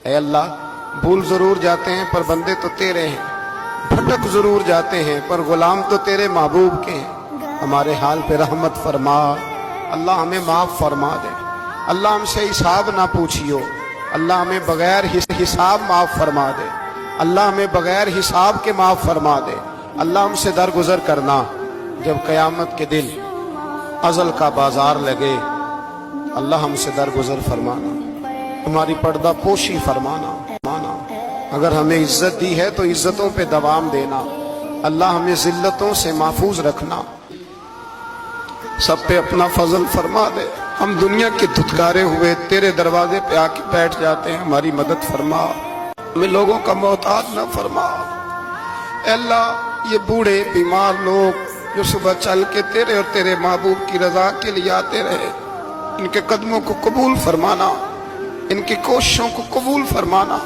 اے اللہ بھول ضرور جاتے ہیں پر بندے تو تیرے ہیں، بھٹک ضرور جاتے ہیں پر غلام تو تیرے محبوب کے ہیں۔ ہمارے حال پہ رحمت فرما، اللہ ہمیں معاف فرما دے، اللہ ہم سے حساب نہ پوچھیو، اللہ ہمیں بغیر حساب معاف فرما دے، اللہ ہمیں بغیر حساب کے معاف فرما دے، اللہ ہم سے درگزر کرنا جب قیامت کے دن ازل کا بازار لگے، اللہ ہم سے درگزر فرمانا، ہماری پردہ پوشی فرمانا، اگر ہمیں عزت دی ہے تو عزتوں پہ دوام دینا، اللہ ہمیں ذلتوں سے محفوظ رکھنا، سب پہ اپنا فضل فرما دے۔ ہم دنیا کے دھتکارے ہوئے تیرے دروازے پہ آ کے بیٹھ جاتے ہیں، ہماری مدد فرما، ہمیں لوگوں کا محتاج نہ فرما۔ اے اللہ یہ بوڑھے بیمار لوگ جو صبح چل کے تیرے اور تیرے محبوب کی رضا کے لیے آتے رہے، ان کے قدموں کو قبول فرمانا، ان کی کوششوں کو قبول فرمانا۔